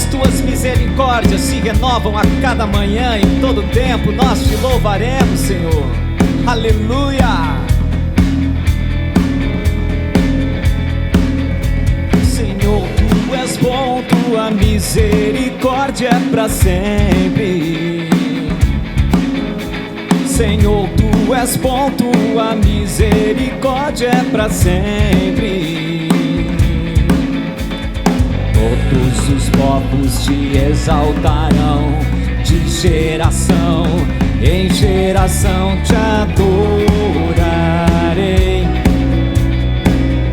tuas misericórdias se renovam a cada manhã, em todo tempo nós te louvaremos, Senhor. Aleluia! Senhor, tu és bom, tua misericórdia é pra sempre. Senhor, tu és bom, tua misericórdia é pra sempre. Todos os povos te exaltarão, de geração em geração te adorarei.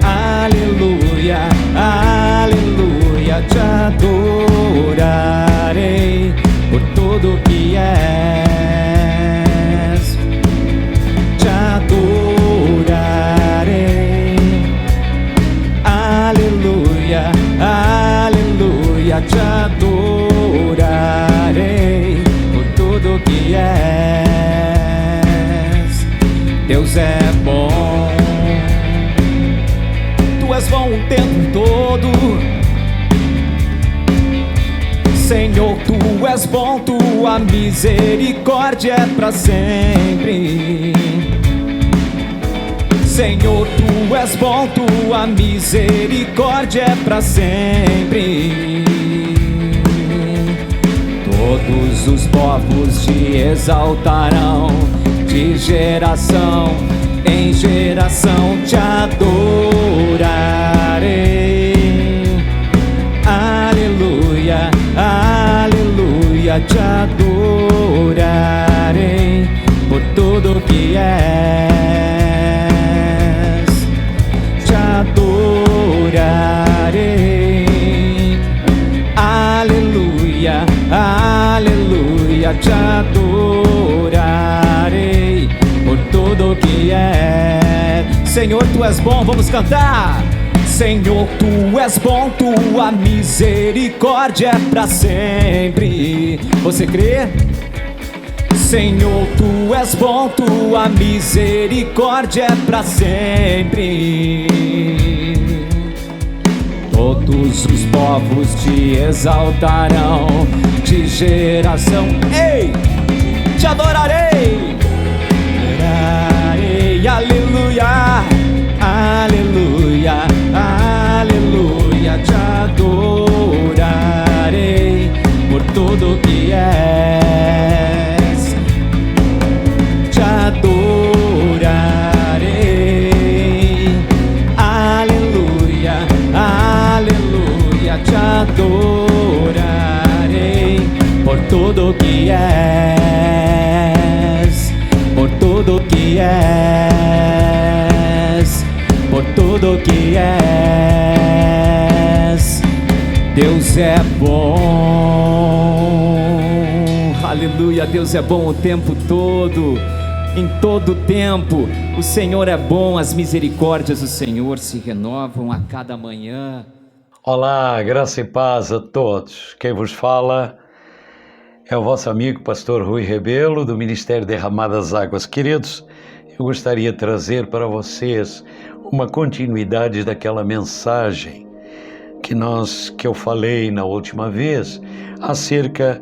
Aleluia, aleluia, te adorarei por tudo que és, te adorarei. Aleluia, aleluia, te adorarei por tudo que és. Deus é bom, tu és bom o tempo todo. Senhor, tu és bom, tua misericórdia é pra sempre. Senhor, tu és bom, tua misericórdia é pra sempre. Todos os povos te exaltarão, de geração em geração te adorarei. Aleluia, aleluia, te adorarei por tudo que és, te adorarei. Aleluia, aleluia, te adorarei por tudo que é. Senhor, tu és bom, vamos cantar. Senhor, tu és bom, tua misericórdia é pra sempre. Você crê? Senhor, tu és bom, tua misericórdia é pra sempre. Todos os povos te exaltarão, de geração, ei, te adorarei. Aleluia, aleluia, aleluia, te adorarei por tudo que és, te adorarei. Aleluia, aleluia, te adorarei por tudo que és, por tudo que és, por tudo que és. Deus é bom, aleluia. Deus é bom o tempo todo, em todo tempo. O Senhor é bom, as misericórdias do Senhor se renovam a cada manhã. Olá, graça e paz a todos. Quem vos fala é o vosso amigo pastor Rui Rebelo, do Ministério Derramadas Águas. Queridos, eu gostaria de trazer para vocês uma continuidade daquela mensagem que eu falei na última vez acerca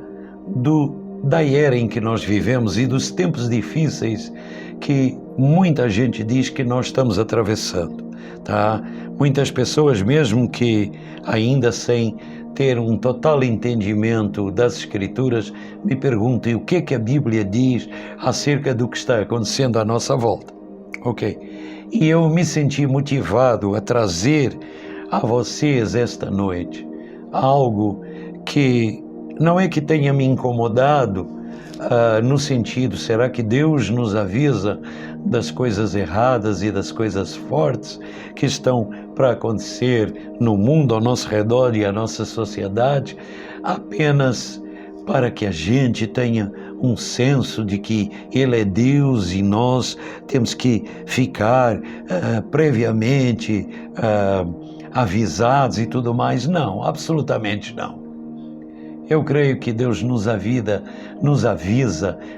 da era em que nós vivemos e dos tempos difíceis que muita gente diz que nós estamos atravessando, tá? Muitas pessoas, mesmo que ainda sem ter um total entendimento das Escrituras, me perguntam o que é que a Bíblia diz acerca do que está acontecendo à nossa volta. Ok? E eu me senti motivado a trazer a vocês esta noite algo que não é que tenha me incomodado no sentido, será que Deus nos avisa das coisas erradas e das coisas fortes que estão para acontecer no mundo ao nosso redor e à nossa sociedade, apenas para que a gente tenha um senso de que Ele é Deus e nós temos que ficar previamente avisados e tudo mais? Não, absolutamente não. Eu creio que Deus nos avisa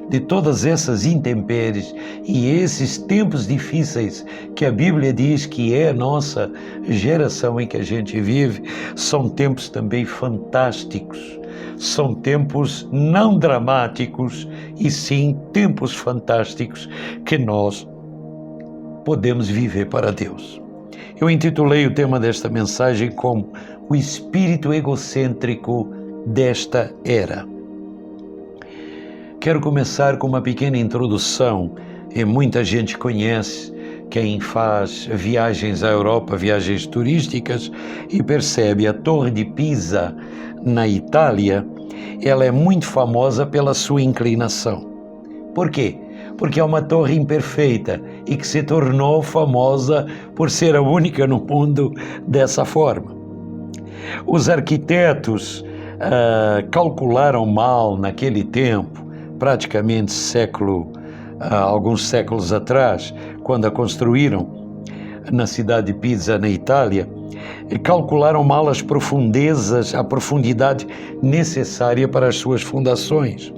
de todas essas intempéries e esses tempos difíceis que a Bíblia diz que é a nossa geração em que a gente vive. São tempos também fantásticos, são tempos não dramáticos e sim tempos fantásticos que nós podemos viver para Deus. Eu intitulei o tema desta mensagem como o espírito egocêntrico desta era. Quero começar com uma pequena introdução. Muita gente conhece, quem faz viagens à Europa, viagens turísticas, e percebe a Torre de Pisa na Itália. Ela é muito famosa pela sua inclinação. Por quê? Porque é uma torre imperfeita e que se tornou famosa por ser a única no mundo dessa forma. Os arquitetos calcularam mal naquele tempo, praticamente alguns séculos atrás, quando a construíram na cidade de Pisa, na Itália, calcularam mal a profundidade necessária para as suas fundações.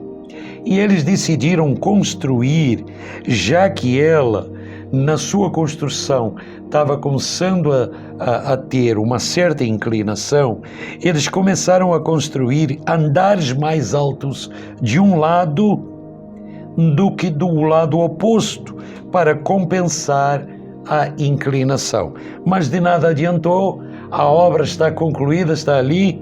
E eles decidiram construir, já que ela, na sua construção, estava começando a ter uma certa inclinação, eles começaram a construir andares mais altos de um lado do que do lado oposto, para compensar a inclinação. Mas de nada adiantou, a obra está concluída, está ali,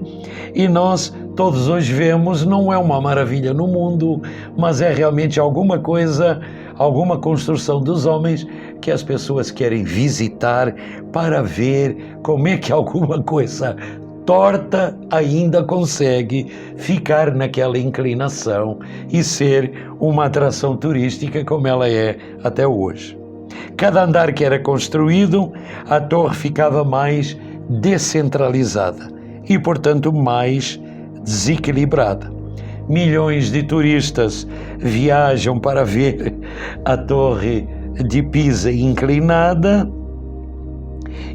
e nós todos hoje vemos, não é uma maravilha no mundo, mas é realmente alguma coisa, alguma construção dos homens que as pessoas querem visitar para ver como é que alguma coisa torta ainda consegue ficar naquela inclinação e ser uma atração turística como ela é até hoje. Cada andar que era construído, a torre ficava mais descentralizada e, portanto, mais desequilibrada. Milhões de turistas viajam para ver a Torre de Pisa inclinada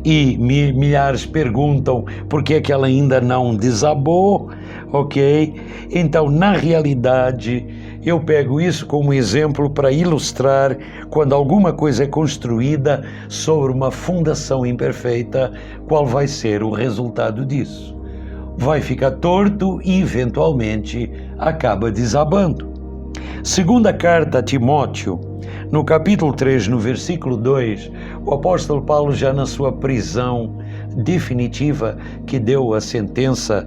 e milhares perguntam por que é que ela ainda não desabou, ok? Então, na realidade, eu pego isso como exemplo para ilustrar quando alguma coisa é construída sobre uma fundação imperfeita, qual vai ser o resultado disso. Vai ficar torto e, eventualmente, acaba desabando. Segunda carta a Timóteo, no capítulo 3, no versículo 2, o apóstolo Paulo, já na sua prisão definitiva, que deu a sentença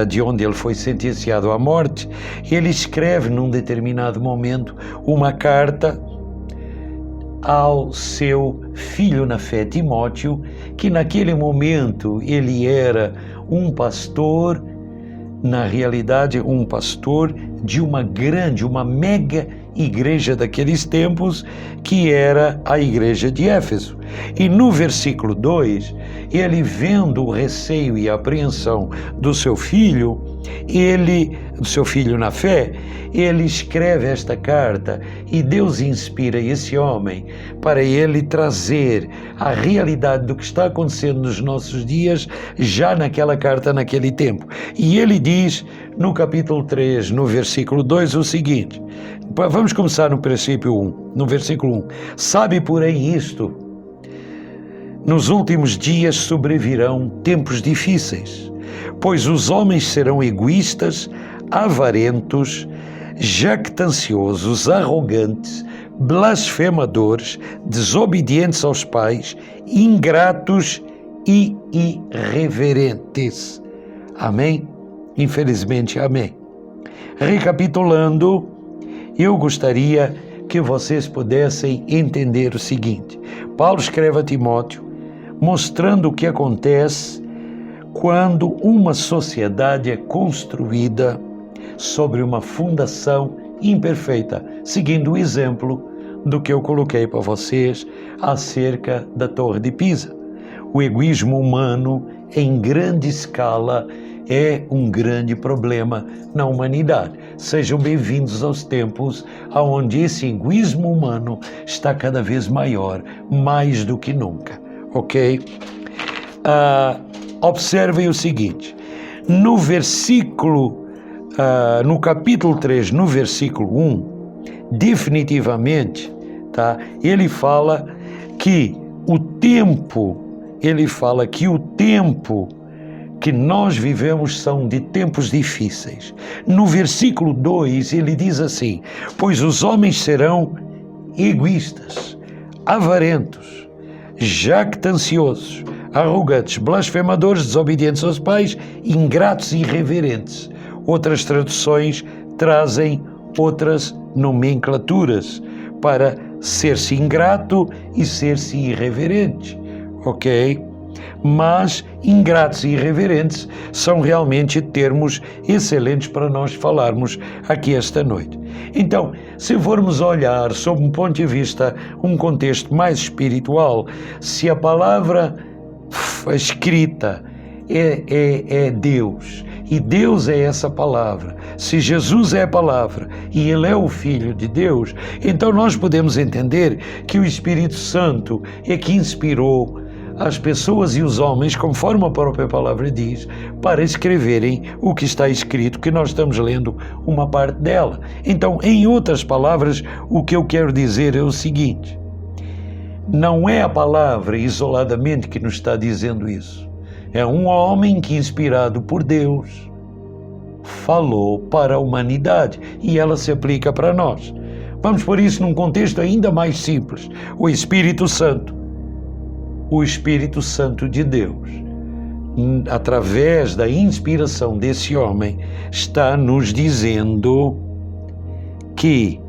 de onde ele foi sentenciado à morte, ele escreve num determinado momento uma carta ao seu filho na fé, Timóteo, que naquele momento ele era um pastor, na realidade um pastor de uma mega igreja daqueles tempos, que era a igreja de Éfeso. E no versículo 2, ele, vendo o receio e a apreensão do seu filho na fé, ele escreve esta carta e Deus inspira esse homem para ele trazer a realidade do que está acontecendo nos nossos dias, já naquela carta, naquele tempo. E ele diz no capítulo 3, no versículo 2, o seguinte. Vamos começar no versículo 1. Sabe, porém, isto: nos últimos dias sobrevirão tempos difíceis, pois os homens serão egoístas, avarentos, jactanciosos, arrogantes, blasfemadores, desobedientes aos pais, ingratos e irreverentes. Amém? Infelizmente, amém. Recapitulando, eu gostaria que vocês pudessem entender o seguinte. Paulo escreve a Timóteo mostrando o que acontece quando uma sociedade é construída sobre uma fundação imperfeita, seguindo o exemplo do que eu coloquei para vocês acerca da Torre de Pisa. O egoísmo humano em grande escala é um grande problema na humanidade. Sejam bem-vindos aos tempos onde esse egoísmo humano está cada vez maior, mais do que nunca, ok? Observem o seguinte, no versículo no capítulo 3, no versículo 1, definitivamente, tá? Ele fala que o tempo que nós vivemos são de tempos difíceis. No versículo 2 ele diz assim: pois os homens serão egoístas, avarentos, jactanciosos, arrogantes, blasfemadores, desobedientes aos pais, ingratos e irreverentes. Outras traduções trazem outras nomenclaturas para ser-se ingrato e ser-se irreverente, ok? Mas ingratos e irreverentes são realmente termos excelentes para nós falarmos aqui esta noite. Então, se formos olhar sob um ponto de vista, um contexto mais espiritual, se a palavra escrita é Deus, e Deus é essa palavra, se Jesus é a palavra e Ele é o Filho de Deus, então nós podemos entender que o Espírito Santo é que inspirou as pessoas e os homens, conforme a própria palavra diz, para escreverem o que está escrito, que nós estamos lendo uma parte dela. Então, em outras palavras, o que eu quero dizer é o seguinte: não é a palavra isoladamente que nos está dizendo isso. É um homem que, inspirado por Deus, falou para a humanidade e ela se aplica para nós. Vamos pôr isso num contexto ainda mais simples. O Espírito Santo de Deus, através da inspiração desse homem, está nos dizendo que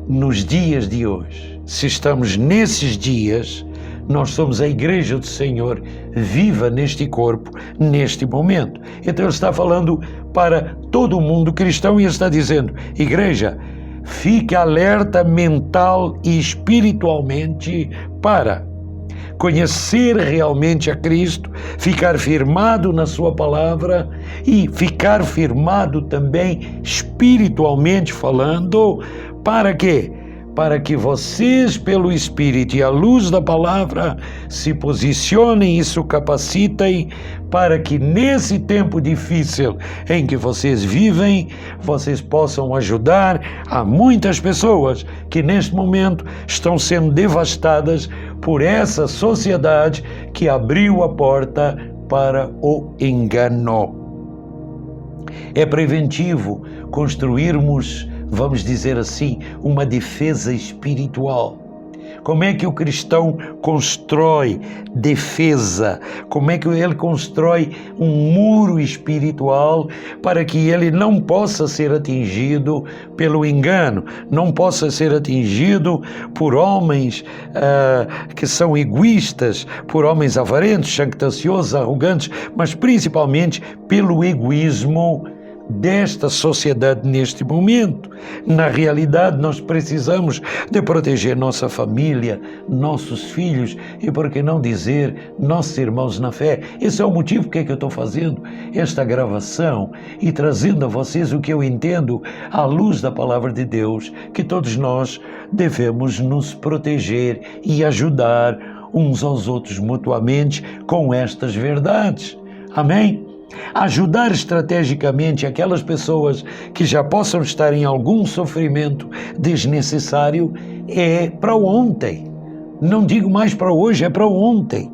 nos dias de hoje, se estamos nesses dias, nós somos a Igreja do Senhor viva neste corpo, neste momento. Então ele está falando para todo o mundo cristão e ele está dizendo: Igreja, fique alerta mental e espiritualmente para conhecer realmente a Cristo, ficar firmado na sua palavra e ficar firmado também espiritualmente falando. Para quê? Para que vocês, pelo Espírito e à luz da palavra, se posicionem e se capacitem para que nesse tempo difícil em que vocês vivem, vocês possam ajudar a muitas pessoas que neste momento estão sendo devastadas por essa sociedade que abriu a porta para o engano. É preventivo construirmos, vamos dizer assim, uma defesa espiritual. Como é que o cristão constrói defesa? Como é que ele constrói um muro espiritual para que ele não possa ser atingido pelo engano, não possa ser atingido por homens que são egoístas, por homens avarentos, jactanciosos, arrogantes, mas principalmente pelo egoísmo desta sociedade neste momento. Na realidade, nós precisamos de proteger nossa família, nossos filhos e, por que não dizer, nossos irmãos na fé. Esse é o motivo porque é que eu estou fazendo esta gravação e trazendo a vocês o que eu entendo à luz da palavra de Deus, que todos nós devemos nos proteger e ajudar uns aos outros mutuamente com estas verdades. Amém? Ajudar estrategicamente aquelas pessoas que já possam estar em algum sofrimento desnecessário é para ontem. Não digo mais para hoje, é para ontem.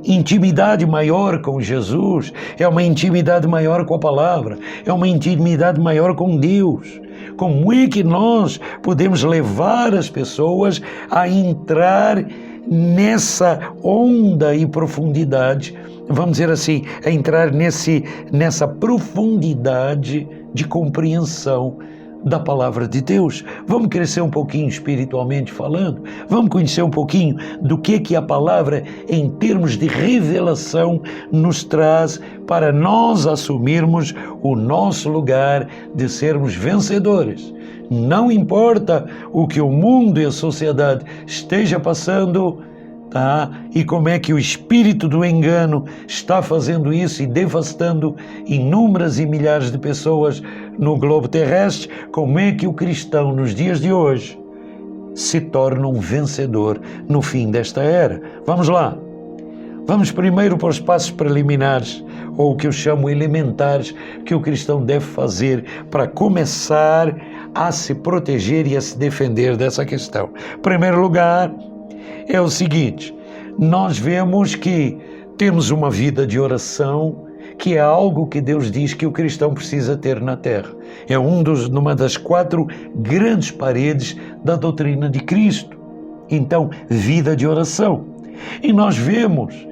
Intimidade maior com Jesus é uma intimidade maior com a palavra, é uma intimidade maior com Deus. Como é que nós podemos levar as pessoas a entrar nessa onda e profundidade, vamos dizer assim, a entrar nessa profundidade de compreensão da palavra de Deus? Vamos crescer um pouquinho espiritualmente falando, vamos conhecer um pouquinho do que a palavra em termos de revelação nos traz para nós assumirmos o nosso lugar de sermos vencedores. Não importa o que o mundo e a sociedade esteja passando, tá? E como é que o espírito do engano está fazendo isso e devastando inúmeras e milhares de pessoas no globo terrestre, como é que o cristão nos dias de hoje se torna um vencedor no fim desta era? Vamos lá. Vamos primeiro para os passos preliminares, ou o que eu chamo elementares, que o cristão deve fazer para começar a se proteger e a se defender dessa questão. Em primeiro lugar, é o seguinte: nós vemos que temos uma vida de oração, que é algo que Deus diz que o cristão precisa ter na terra. É uma das 4 grandes paredes da doutrina de Cristo. Então, vida de oração. E nós vemos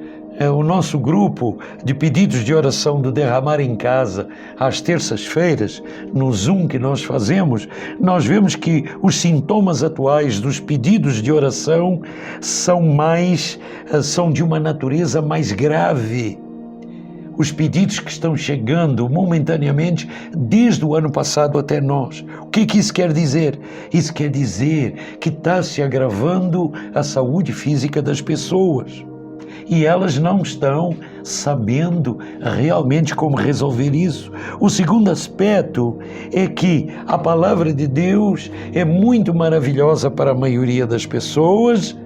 o nosso grupo de pedidos de oração do Derramar em Casa, às terças-feiras, no Zoom que nós fazemos, nós vemos que os sintomas atuais dos pedidos de oração são de uma natureza mais grave. Os pedidos que estão chegando momentaneamente desde o ano passado até nós. O que isso quer dizer? Isso quer dizer que está se agravando a saúde física das pessoas. E elas não estão sabendo realmente como resolver isso. O segundo aspecto é que a palavra de Deus é muito maravilhosa para a maioria das pessoas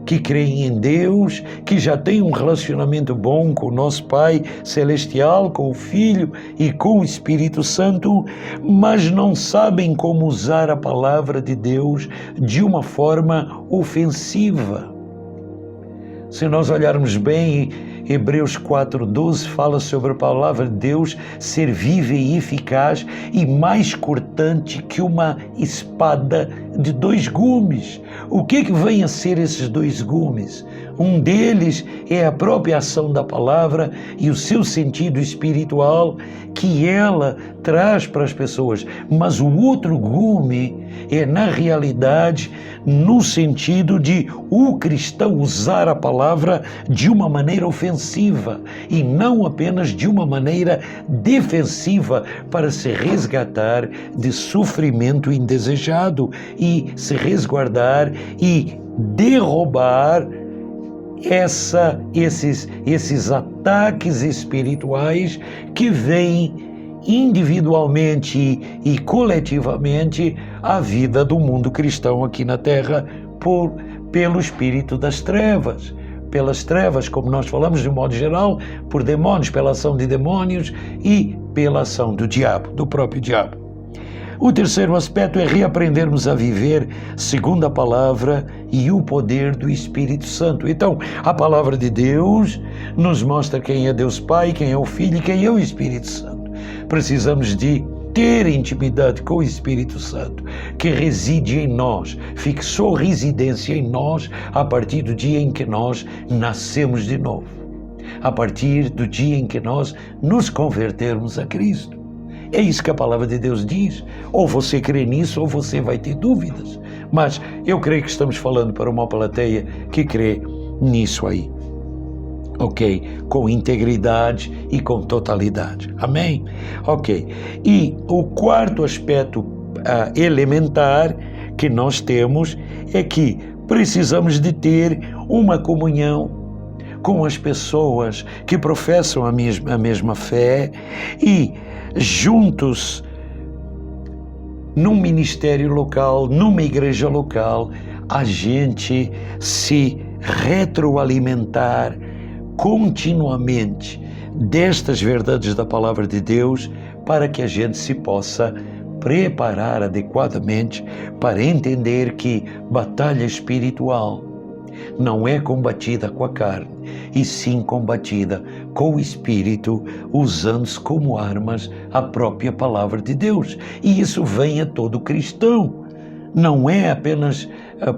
que creem em Deus, que já têm um relacionamento bom com o nosso Pai Celestial, com o Filho e com o Espírito Santo, mas não sabem como usar a palavra de Deus de uma forma ofensiva. Se nós olharmos bem, Hebreus 4:12 fala sobre a palavra de Deus ser viva e eficaz e mais cortante que uma espada de 2 gumes. O que vem a ser esses 2 gumes? Um deles é a própria ação da palavra e o seu sentido espiritual que ela traz para as pessoas. Mas o outro gume é, na realidade, no sentido de o cristão usar a palavra de uma maneira ofensiva e não apenas de uma maneira defensiva para se resgatar de sofrimento indesejado e se resguardar e derrubar esses ataques espirituais que vêm individualmente e coletivamente à vida do mundo cristão aqui na Terra pelo espírito das trevas. Pelas trevas, como nós falamos de um modo geral, por demônios, pela ação de demônios e pela ação do diabo, do próprio diabo. O terceiro aspecto é reaprendermos a viver segundo a palavra e o poder do Espírito Santo. Então, a palavra de Deus nos mostra quem é Deus Pai, quem é o Filho e quem é o Espírito Santo. Precisamos de ter intimidade com o Espírito Santo, que reside em nós, fixou residência em nós a partir do dia em que nós nascemos de novo, a partir do dia em que nós nos convertermos a Cristo. É isso que a palavra de Deus diz. Ou você crê nisso ou você vai ter dúvidas. Mas eu creio que estamos falando para uma plateia que crê nisso aí. Ok? Com integridade e com totalidade. Amém? Ok. E o quarto aspecto elementar que nós temos é que precisamos de ter uma comunhão com as pessoas que professam a mesma fé e juntos, num ministério local, numa igreja local, a gente se retroalimentar continuamente destas verdades da palavra de Deus para que a gente se possa preparar adequadamente para entender que batalha espiritual não é combatida com a carne, e sim combatida com o Espírito, usando-se como armas a própria palavra de Deus. E isso vem a todo cristão. Não é apenas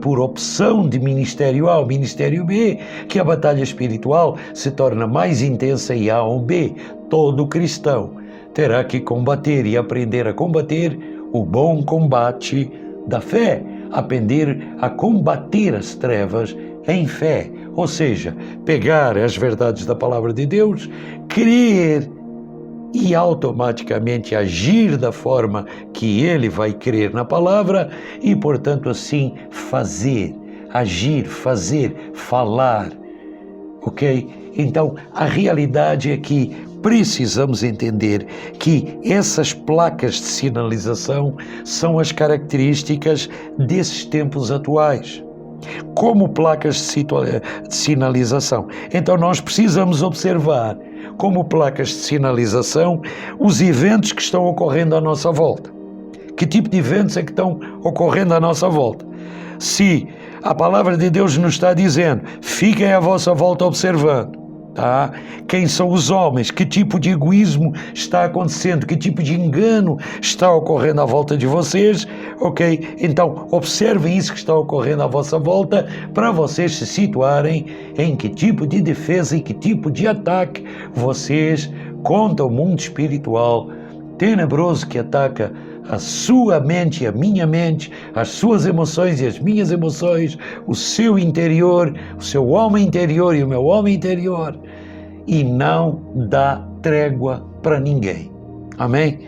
por opção de ministério A ou ministério B que a batalha espiritual se torna mais intensa em A ou B. Todo cristão terá que combater e aprender a combater o bom combate da fé, aprender a combater as trevas em fé, ou seja, pegar as verdades da palavra de Deus, crer e automaticamente agir da forma que ele vai crer na palavra e, portanto, assim fazer, agir, fazer, falar, ok? Então, a realidade é que precisamos entender que essas placas de sinalização são as características desses tempos atuais. como placas de sinalização. Então nós precisamos observar como placas de sinalização os eventos que estão ocorrendo à nossa volta. Que tipo de eventos é que estão ocorrendo à nossa volta? Se a palavra de Deus nos está dizendo, fiquem à vossa volta observando, tá? Quem são os homens? Que tipo de egoísmo está acontecendo? Que tipo de engano está ocorrendo à volta de vocês? Ok? Então, observem isso que está ocorrendo à vossa volta para vocês se situarem em que tipo de defesa e que tipo de ataque vocês contra o mundo espiritual tenebroso que ataca a sua mente e a minha mente, as suas emoções e as minhas emoções, o seu interior, o seu homem interior e o meu homem interior, e não dá trégua para ninguém. Amém?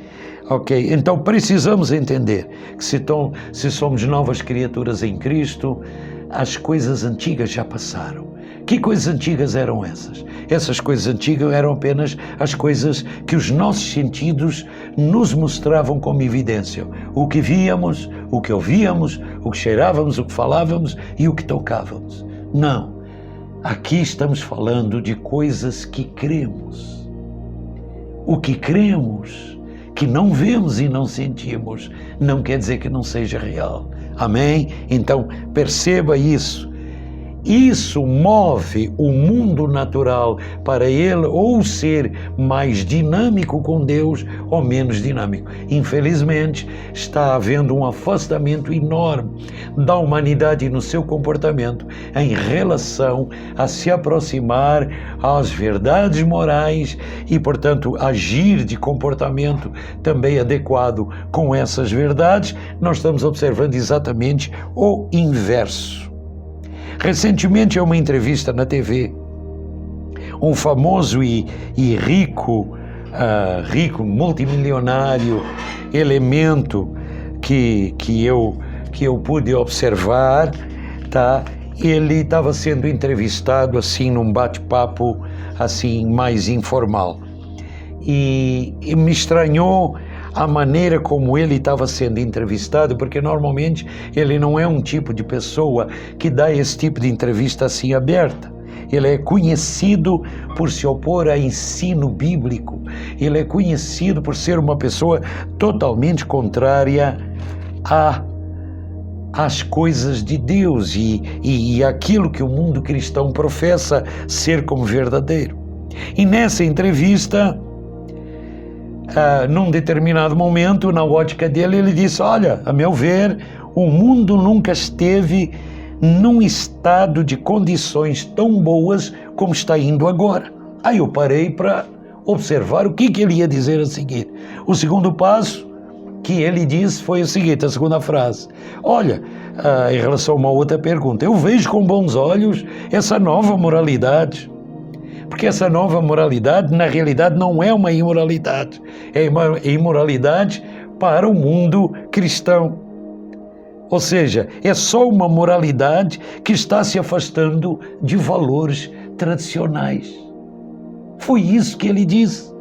Ok, então precisamos entender que se somos novas criaturas em Cristo, as coisas antigas já passaram. Que coisas antigas eram essas? Essas coisas antigas eram apenas as coisas que os nossos sentidos nos mostravam como evidência. O que víamos, o que ouvíamos, o que cheirávamos, o que falávamos e o que tocávamos. Não. Aqui estamos falando de coisas que cremos. O que cremos, que não vemos e não sentimos, não quer dizer que não seja real. Amém? Então, perceba isso. Isso move o mundo natural para ele ou ser mais dinâmico com Deus ou menos dinâmico. Infelizmente, está havendo um afastamento enorme da humanidade no seu comportamento em relação a se aproximar às verdades morais e, portanto, agir de comportamento também adequado com essas verdades. Nós estamos observando exatamente o inverso. Recentemente, em uma entrevista na TV, um famoso e rico multimilionário elemento que eu pude observar, tá? Ele estava sendo entrevistado assim num bate-papo assim mais informal e me estranhou a maneira como ele estava sendo entrevistado, porque normalmente ele não é um tipo de pessoa que dá esse tipo de entrevista assim aberta. Ele é conhecido por se opor a ensino bíblico, ele é conhecido por ser uma pessoa totalmente contrária às coisas de Deus e aquilo que o mundo cristão professa ser como verdadeiro. E nessa entrevista, num determinado momento, na ótica dele, ele disse, olha, a meu ver, o mundo nunca esteve num estado de condições tão boas como está indo agora. Aí eu parei para observar o que ele ia dizer a seguir. O segundo passo que ele disse foi o seguinte, a segunda frase. Olha, em relação a uma outra pergunta, eu vejo com bons olhos essa nova moralidade. Porque essa nova moralidade, na realidade, não é uma imoralidade. É uma imoralidade para o mundo cristão. Ou seja, é só uma moralidade que está se afastando de valores tradicionais. Foi isso que ele disse.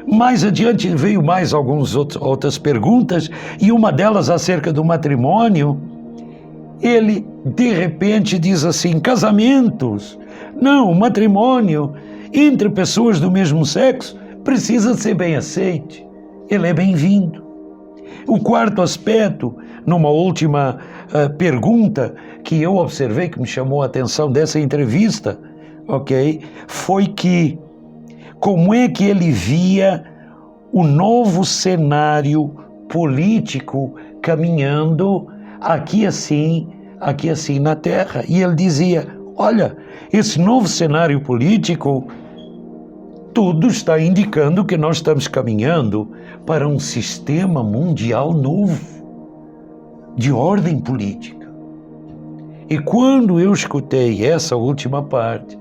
Mais adiante veio mais algumas outras perguntas, e uma delas acerca do matrimônio. Ele, de repente, diz assim, casamentos. Não, o matrimônio entre pessoas do mesmo sexo precisa ser bem aceite. Ele é bem-vindo. O quarto aspecto, numa última pergunta que eu observei, que me chamou a atenção dessa entrevista, ok, foi que como é que ele via o novo cenário político caminhando aqui assim na Terra. E ele dizia, olha, esse novo cenário político, tudo está indicando que nós estamos caminhando para um sistema mundial novo, de ordem política. E quando eu escutei essa última parte,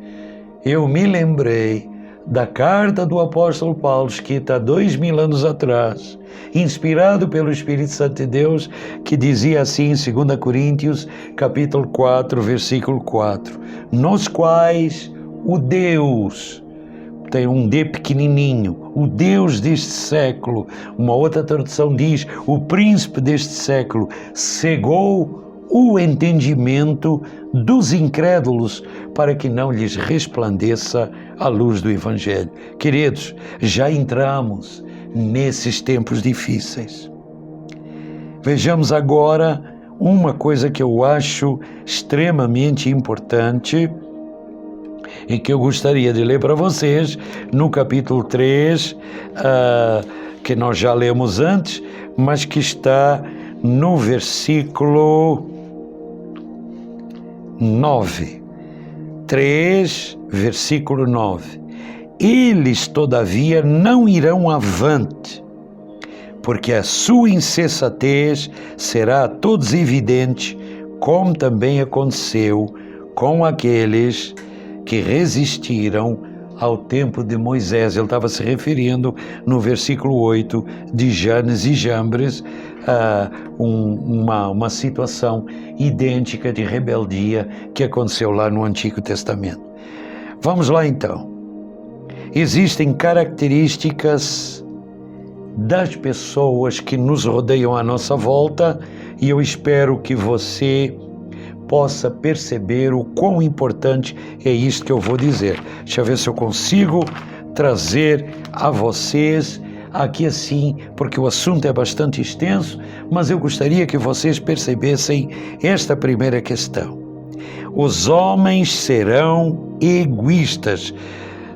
eu me lembrei da carta do apóstolo Paulo, escrita há 2000 anos atrás, inspirado pelo Espírito Santo de Deus, que dizia assim em 2 Coríntios, capítulo 4, versículo 4, nos quais o Deus, tem um D pequenininho, o Deus deste século, uma outra tradução diz, o príncipe deste século, cegou o entendimento dos incrédulos, para que não lhes resplandeça a luz do Evangelho. Queridos, já entramos nesses tempos difíceis. Vejamos agora uma coisa que eu acho extremamente importante e que eu gostaria de ler para vocês no capítulo 3, que nós já lemos antes, mas que está no versículo 9. 3, versículo 9. Eles, todavia, não irão avante, porque a sua insensatez será a todos evidente, como também aconteceu com aqueles que resistiram ao tempo de Moisés. Ele estava se referindo no versículo 8 de Janes e Jambres a uma situação idêntica de rebeldia que aconteceu lá no Antigo Testamento. Vamos lá então. Existem características das pessoas que nos rodeiam à nossa volta e eu espero que você possa perceber o quão importante é isto que eu vou dizer. Deixa eu ver se eu consigo trazer a vocês aqui assim, porque o assunto é bastante extenso, mas eu gostaria que vocês percebessem esta primeira questão. Os homens serão egoístas.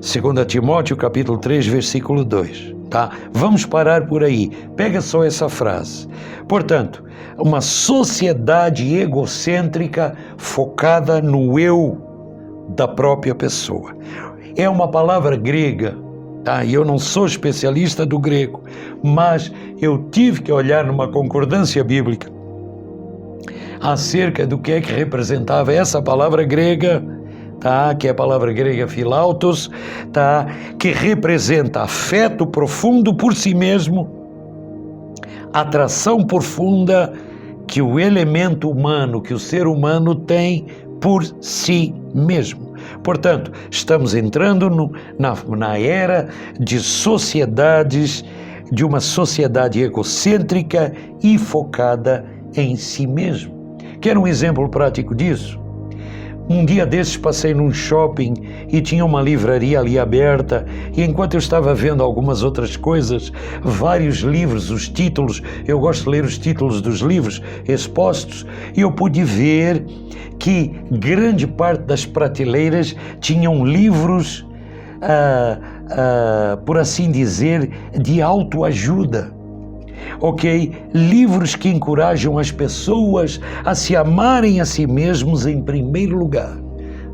2 Timóteo capítulo 3, versículo 2. Tá? Vamos parar por aí. Pega só essa frase. Portanto, uma sociedade egocêntrica focada no eu da própria pessoa. É uma palavra grega, tá? E eu não sou especialista do grego, mas eu tive que olhar numa concordância bíblica acerca do que é que representava essa palavra grega, tá? Que é a palavra grega philautos, tá? Que representa afeto profundo por si mesmo, atração profunda que o elemento humano, que o ser humano tem por si mesmo. Portanto, estamos entrando na era de sociedades, de uma sociedade egocêntrica e focada em si mesmo. Quer um exemplo prático disso? Um dia desses passei num shopping e tinha uma livraria ali aberta e enquanto eu estava vendo algumas outras coisas, vários livros, os títulos, eu gosto de ler os títulos dos livros expostos, e eu pude ver que grande parte das prateleiras tinham livros, por assim dizer, de autoajuda. Ok? Livros que encorajam as pessoas a se amarem a si mesmos em primeiro lugar.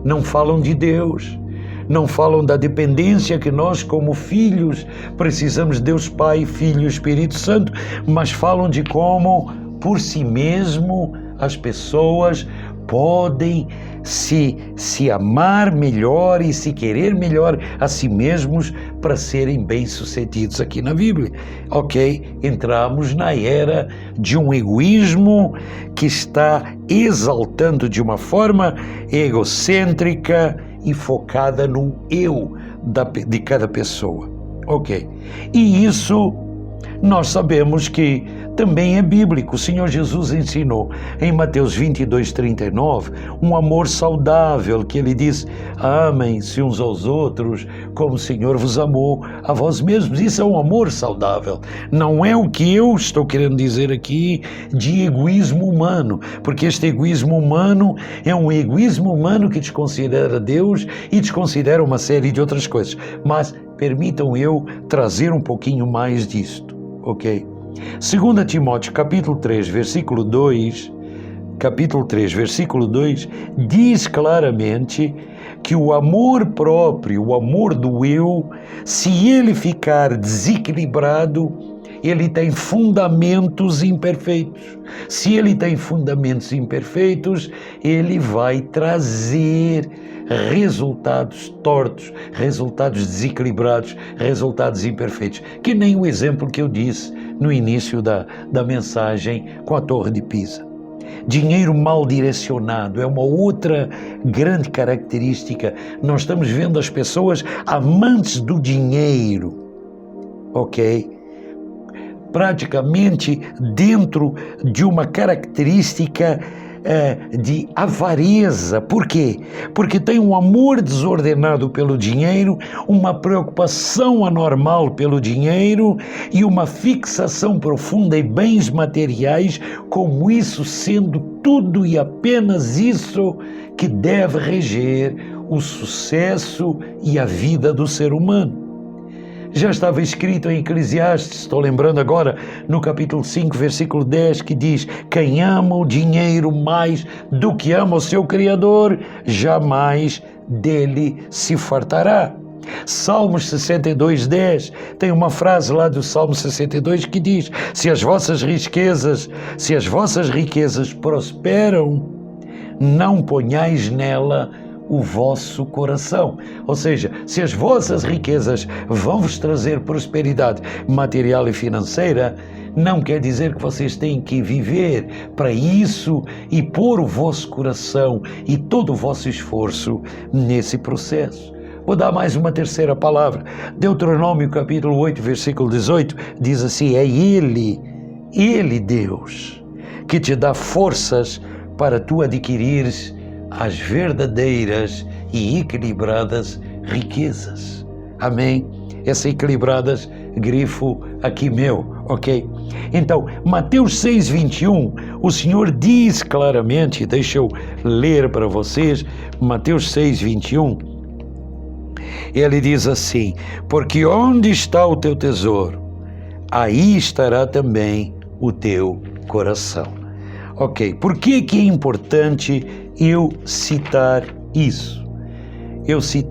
Não falam de Deus, não falam da dependência que nós como filhos precisamos de Deus Pai, Filho e Espírito Santo, mas falam de como por si mesmo as pessoas podem se amar melhor e se querer melhor a si mesmos para serem bem-sucedidos aqui na Bíblia. Ok? Entramos na era de um egoísmo que está exaltando de uma forma egocêntrica e focada no eu de cada pessoa. Ok? E isso nós sabemos que também é bíblico. O Senhor Jesus ensinou em Mateus 22, 39, um amor saudável, que ele diz: amem-se uns aos outros como o Senhor vos amou a vós mesmos. Isso é um amor saudável. Não é o que eu estou querendo dizer aqui de egoísmo humano, porque este egoísmo humano é um egoísmo humano que desconsidera Deus e desconsidera uma série de outras coisas. Mas permitam eu trazer um pouquinho mais disto, ok? 2 Timóteo capítulo 3, versículo 2, diz claramente que o amor próprio, o amor do eu, se ele ficar desequilibrado, ele tem fundamentos imperfeitos. Se ele tem fundamentos imperfeitos, ele vai trazer resultados tortos, resultados desequilibrados, resultados imperfeitos, que nem o exemplo que eu disse no início da mensagem com a Torre de Pisa. Dinheiro mal direcionado é uma outra grande característica. Nós estamos vendo as pessoas amantes do dinheiro, ok? Praticamente dentro de uma característica de avareza. Por quê? Porque tem um amor desordenado pelo dinheiro, uma preocupação anormal pelo dinheiro e uma fixação profunda em bens materiais, como isso sendo tudo e apenas isso que deve reger o sucesso e a vida do ser humano. Já estava escrito em Eclesiastes, estou lembrando agora, no capítulo 5, versículo 10, que diz: quem ama o dinheiro mais do que ama o seu Criador, jamais dele se fartará. Salmos 62, 10, tem uma frase lá do Salmo 62 que diz: se as vossas riquezas prosperam, não ponhais nela o vosso coração. Ou seja, se as vossas riquezas vão vos trazer prosperidade material e financeira, não quer dizer que vocês têm que viver para isso e pôr o vosso coração e todo o vosso esforço nesse processo. Vou dar mais uma terceira palavra. Deuteronômio capítulo 8, versículo 18, diz assim: é Ele, Deus, que te dá forças para tu adquirires as verdadeiras e equilibradas riquezas. Amém? Essa equilibradas, grifo aqui meu, ok? Então, Mateus 6:21, o Senhor diz claramente, deixa eu ler para vocês, Mateus 6:21, ele diz assim: porque onde está o teu tesouro, aí estará também o teu coração. Ok, por que é importante eu citar isso? 2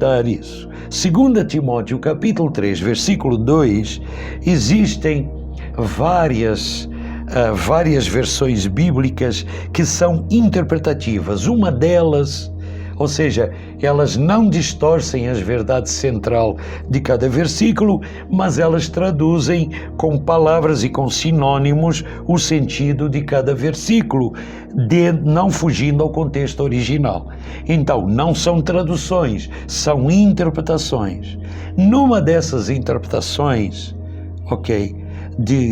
Timóteo capítulo 3, versículo 2, existem várias versões bíblicas que são interpretativas. Uma delas, ou seja, elas não distorcem a verdade central de cada versículo, mas elas traduzem com palavras e com sinônimos o sentido de cada versículo, não fugindo ao contexto original. Então, não são traduções, são interpretações. Numa dessas interpretações,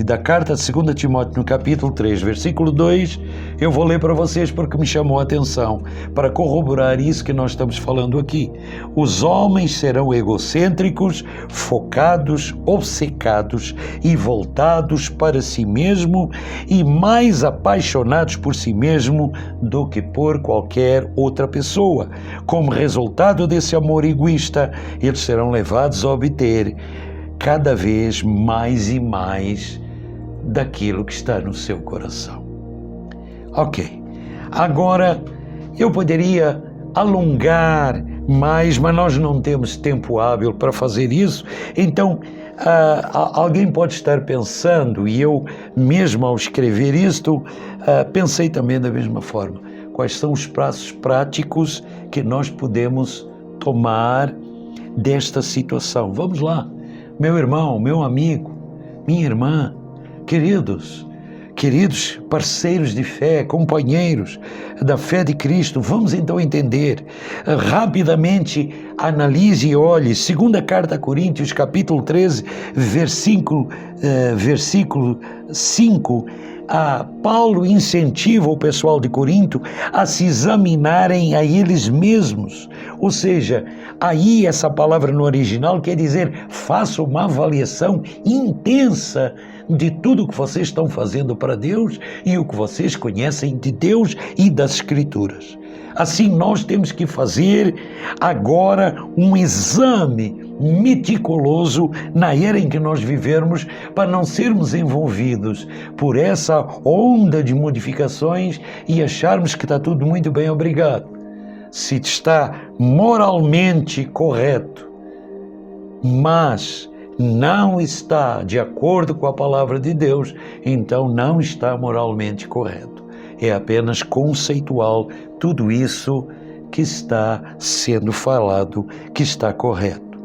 da carta de 2 Timóteo, no capítulo 3, versículo 2, eu vou ler para vocês porque me chamou a atenção, para corroborar isso que nós estamos falando aqui. Os homens serão egocêntricos, focados, obcecados e voltados para si mesmo e mais apaixonados por si mesmo do que por qualquer outra pessoa. Como resultado desse amor egoísta, eles serão levados a obter cada vez mais e mais daquilo que está no seu coração. Ok, agora eu poderia alongar mais, mas nós não temos tempo hábil para fazer isso. Então, alguém pode estar pensando, e eu mesmo ao escrever isto, pensei também da mesma forma, quais são os passos práticos que nós podemos tomar desta situação. Vamos lá. Meu irmão, meu amigo, minha irmã, queridos parceiros de fé, companheiros da fé de Cristo, vamos então entender. Rapidamente analise e olhe, segunda carta a Coríntios, capítulo 13, versículo 5, Paulo incentiva o pessoal de Corinto a se examinarem a eles mesmos. Ou seja, aí essa palavra no original quer dizer: faça uma avaliação intensa de tudo o que vocês estão fazendo para Deus e o que vocês conhecem de Deus e das Escrituras. Assim, nós temos que fazer agora um exame meticuloso na era em que nós vivermos, para não sermos envolvidos por essa onda de modificações e acharmos que está tudo muito bem, obrigado. Se está moralmente correto, mas não está de acordo com a palavra de Deus, então não está moralmente correto. É apenas conceitual tudo isso que está sendo falado, que está correto.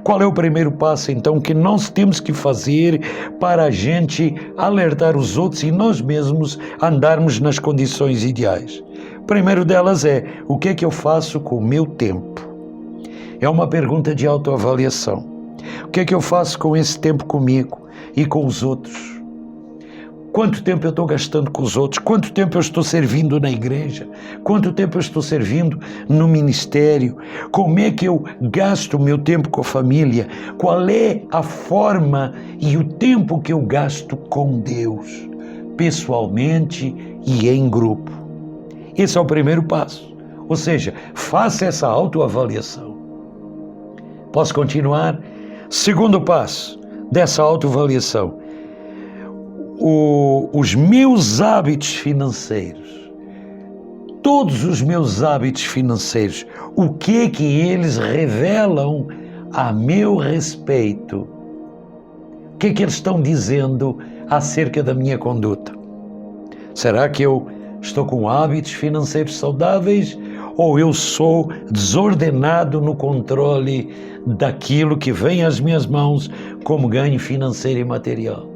Qual é o primeiro passo, então, que nós temos que fazer para a gente alertar os outros e nós mesmos andarmos nas condições ideais? O primeiro delas é: o que é que eu faço com o meu tempo? É uma pergunta de autoavaliação. O que é que eu faço com esse tempo comigo e com os outros? Quanto tempo eu estou gastando com os outros? Quanto tempo eu estou servindo na igreja? Quanto tempo eu estou servindo no ministério? Como é que eu gasto o meu tempo com a família? Qual é a forma e o tempo que eu gasto com Deus, pessoalmente e em grupo? Esse é o primeiro passo. Ou seja, faça essa autoavaliação. Posso continuar? Segundo passo dessa autoavaliação. Os meus hábitos financeiros, todos os meus hábitos financeiros, o que eles revelam a meu respeito? O que eles estão dizendo acerca da minha conduta? Será que eu estou com hábitos financeiros saudáveis ou eu sou desordenado no controle daquilo que vem às minhas mãos como ganho financeiro e material?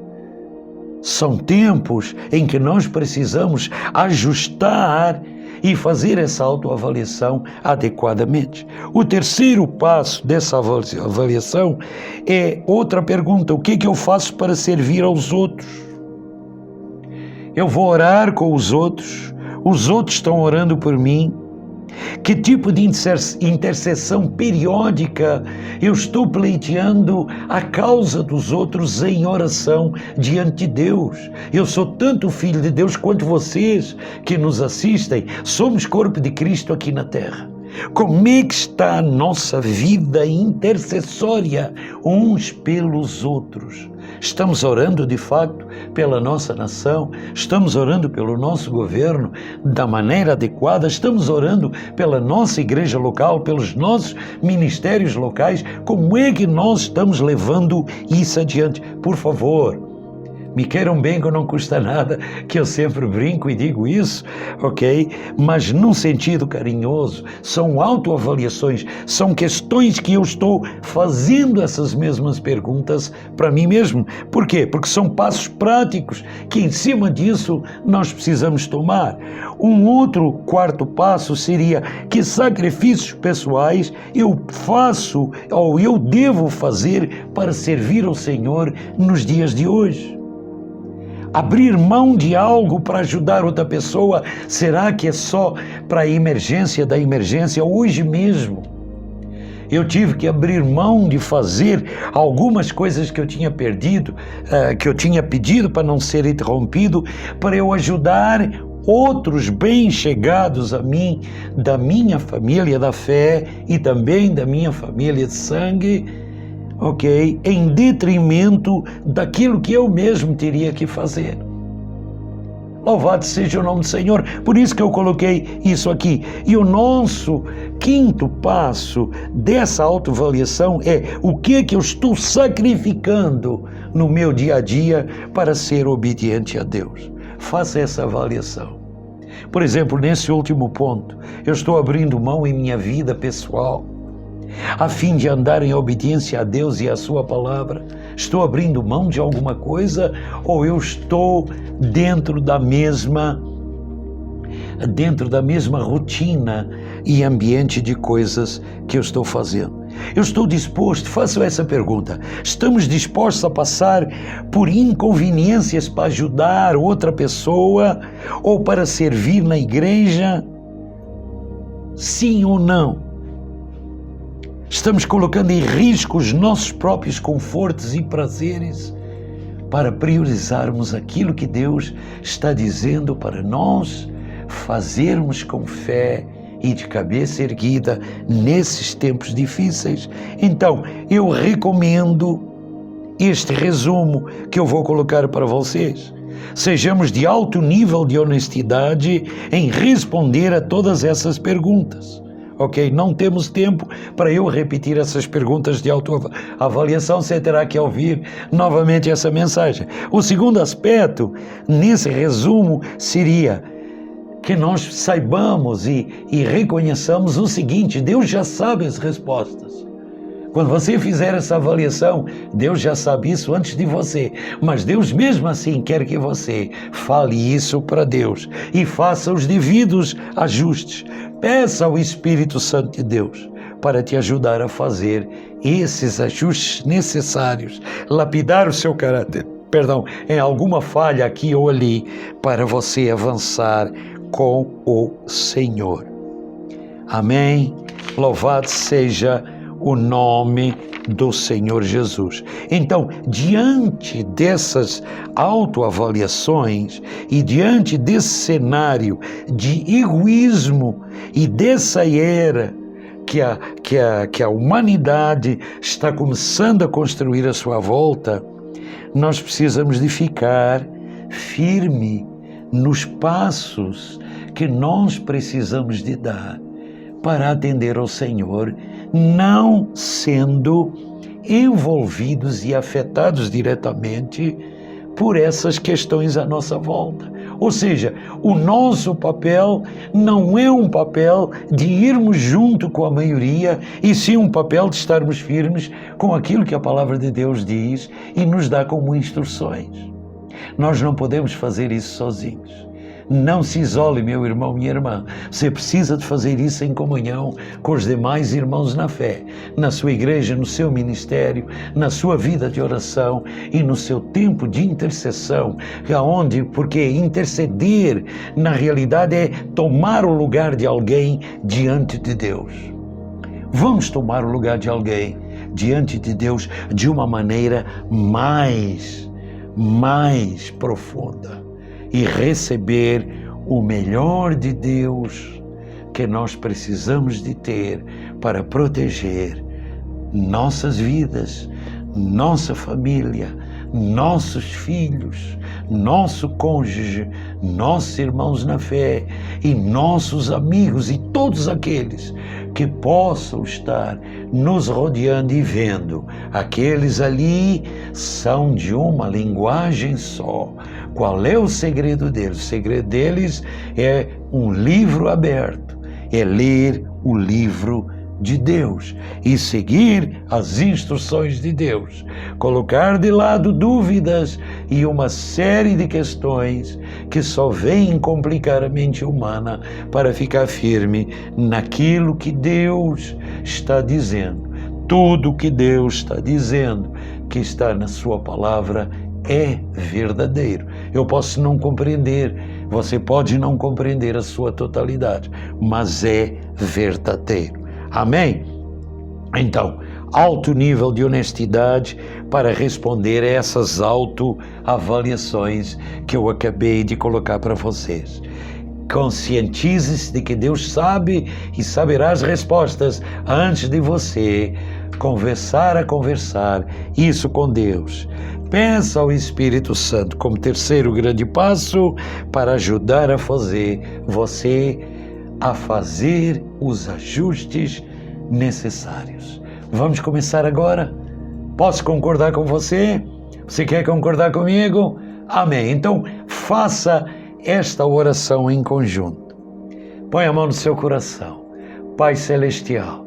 São tempos em que nós precisamos ajustar e fazer essa autoavaliação adequadamente. O terceiro passo dessa avaliação é outra pergunta: o que eu faço para servir aos outros? Eu vou orar com os outros estão orando por mim. Que tipo de intercessão periódica eu estou pleiteando a causa dos outros em oração diante de Deus? Eu sou tanto filho de Deus quanto vocês que nos assistem. Somos corpo de Cristo aqui na terra. Como é que está a nossa vida intercessória uns pelos outros? Estamos orando de facto pela nossa nação? Estamos orando pelo nosso governo da maneira adequada? Estamos orando pela nossa igreja local, pelos nossos ministérios locais? Como é que nós estamos levando isso adiante? Por favor, me queiram bem, que não custa nada, que eu sempre brinco e digo isso, ok? Mas num sentido carinhoso. São autoavaliações, são questões que eu estou fazendo essas mesmas perguntas para mim mesmo. Por quê? Porque são passos práticos que em cima disso nós precisamos tomar. Um outro quarto passo seria: que sacrifícios pessoais eu faço ou eu devo fazer para servir ao Senhor nos dias de hoje? Abrir mão de algo para ajudar outra pessoa, será que é só para a emergência da emergência? Hoje mesmo eu tive que abrir mão de fazer algumas coisas que eu tinha perdido, que eu tinha pedido para não ser interrompido, para eu ajudar outros bem chegados a mim, da minha família da fé e também da minha família de sangue, ok? Em detrimento daquilo que eu mesmo teria que fazer. Louvado seja o nome do Senhor. Por isso que eu coloquei isso aqui. E o nosso quinto passo dessa autoavaliação é: o que eu estou sacrificando no meu dia a dia para ser obediente a Deus? Faça essa avaliação. Por exemplo, nesse último ponto, eu estou abrindo mão em minha vida pessoal a fim de andar em obediência a Deus e à sua palavra? Estou abrindo mão de alguma coisa ou eu estou dentro da mesma rotina e ambiente de coisas que eu estou fazendo? Eu estou disposto, faço essa pergunta: estamos dispostos a passar por inconveniências para ajudar outra pessoa ou para servir na igreja? Sim ou não? Estamos colocando em risco os nossos próprios confortos e prazeres para priorizarmos aquilo que Deus está dizendo para nós fazermos com fé e de cabeça erguida nesses tempos difíceis? Então, eu recomendo este resumo que eu vou colocar para vocês. Sejamos de alto nível de honestidade em responder a todas essas perguntas. Ok? Não temos tempo para eu repetir essas perguntas de autoavaliação, você terá que ouvir novamente essa mensagem. O segundo aspecto nesse resumo seria que nós saibamos e reconheçamos o seguinte: Deus já sabe as respostas. Quando você fizer essa avaliação, Deus já sabe isso antes de você, mas Deus mesmo assim quer que você fale isso para Deus e faça os devidos ajustes. Peça ao Espírito Santo de Deus para te ajudar a fazer esses ajustes necessários, lapidar o seu caráter em alguma falha aqui ou ali, para você avançar com o Senhor. Amém? Louvado seja o nome do Senhor Jesus. Então, diante dessas autoavaliações e diante desse cenário de egoísmo e dessa era que a humanidade está começando a construir à sua volta, nós precisamos de ficar firme nos passos que nós precisamos de dar para atender ao Senhor, não sendo envolvidos e afetados diretamente por essas questões à nossa volta. Ou seja, o nosso papel não é um papel de irmos junto com a maioria, e sim um papel de estarmos firmes com aquilo que a palavra de Deus diz e nos dá como instruções. Nós não podemos fazer isso sozinhos. Não se isole, meu irmão, minha irmã. Você precisa de fazer isso em comunhão com os demais irmãos na fé, na sua igreja, no seu ministério, na sua vida de oração e no seu tempo de intercessão, porque interceder, na realidade, é tomar o lugar de alguém diante de Deus. Vamos tomar o lugar de alguém diante de Deus de uma maneira mais profunda e receber o melhor de Deus que nós precisamos de ter para proteger nossas vidas, nossa família, nossos filhos, nosso cônjuge, nossos irmãos na fé e nossos amigos e todos aqueles que possam estar nos rodeando e vendo. Aqueles ali são de uma linguagem só. Qual é o segredo deles? O segredo deles é um livro aberto, é ler o livro de Deus e seguir as instruções de Deus, colocar de lado dúvidas e uma série de questões que só vêm complicar a mente humana para ficar firme naquilo que Deus está dizendo. Tudo que Deus está dizendo, que está na sua palavra, é verdadeiro. Eu posso não compreender, você pode não compreender a sua totalidade, mas é verdadeiro. Amém? Então, alto nível de honestidade para responder a essas autoavaliações que eu acabei de colocar para vocês. Conscientize-se de que Deus sabe e saberá as respostas antes de você conversar isso com Deus. Peça ao Espírito Santo como terceiro grande passo para ajudar você a fazer os ajustes necessários. Vamos começar agora? Posso concordar com você? Você quer concordar comigo? Amém. Então, faça esta oração em conjunto. Põe a mão no seu coração. Pai Celestial,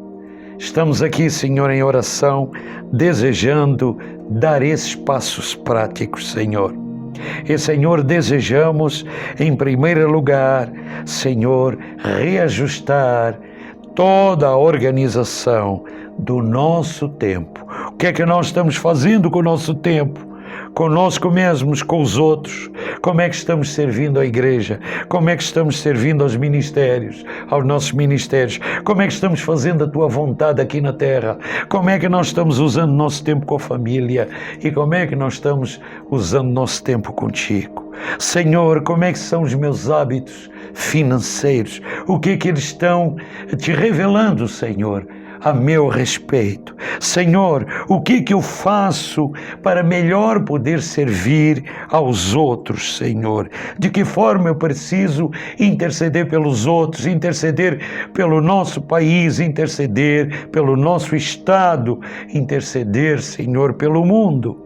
estamos aqui, Senhor, em oração, desejando dar esses passos práticos, Senhor. E, Senhor, desejamos, em primeiro lugar, Senhor, reajustar toda a organização do nosso tempo. O que é que nós estamos fazendo com o nosso tempo? Conosco mesmos, com os outros. Como é que estamos servindo a igreja? Como é que estamos servindo aos ministérios, aos nossos ministérios? Como é que estamos fazendo a tua vontade aqui na terra? Como é que nós estamos usando nosso tempo com a família? E como é que nós estamos usando nosso tempo contigo? Senhor, como é que são os meus hábitos financeiros? O que é que eles estão te revelando, Senhor, a meu respeito? Senhor, o que eu faço para melhor poder servir aos outros, Senhor? De que forma eu preciso interceder pelos outros, interceder pelo nosso país, interceder pelo nosso estado, interceder, Senhor, pelo mundo,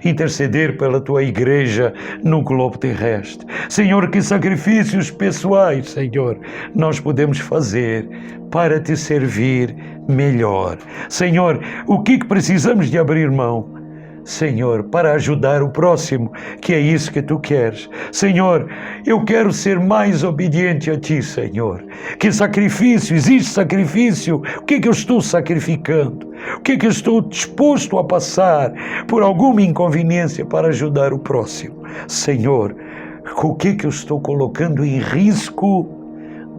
interceder pela tua igreja no globo terrestre. Senhor, que sacrifícios pessoais, Senhor, nós podemos fazer para te servir melhor. Senhor, o que precisamos de abrir mão? Senhor, para ajudar o próximo, que é isso que Tu queres. Senhor, eu quero ser mais obediente a Ti, Senhor. Que sacrifício, existe sacrifício? O que é que eu estou sacrificando? O que é que eu estou disposto a passar por alguma inconveniência para ajudar o próximo? Senhor, o que é que eu estou colocando em risco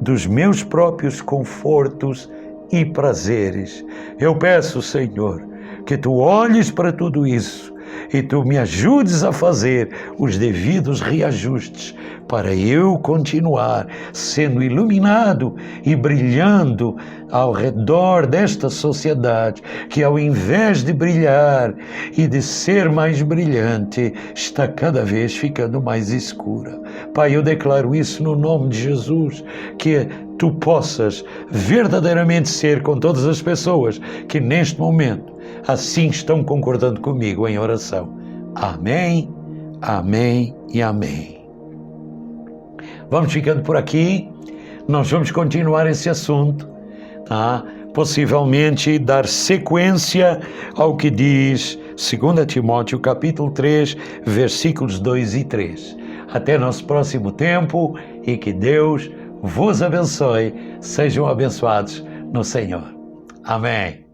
dos meus próprios confortos e prazeres? Eu peço, Senhor, que Tu olhes para tudo isso e Tu me ajudes a fazer os devidos reajustes para eu continuar sendo iluminado e brilhando ao redor desta sociedade que, ao invés de brilhar e de ser mais brilhante, está cada vez ficando mais escura. Pai, eu declaro isso no nome de Jesus, que Tu possas verdadeiramente ser com todas as pessoas que neste momento assim estão concordando comigo em oração. Amém, amém e amém. Vamos ficando por aqui. Nós vamos continuar esse assunto, tá? Possivelmente dar sequência ao que diz 2 Timóteo capítulo 3, versículos 2 e 3. Até nosso próximo tempo e que Deus vos abençoe. Sejam abençoados no Senhor. Amém.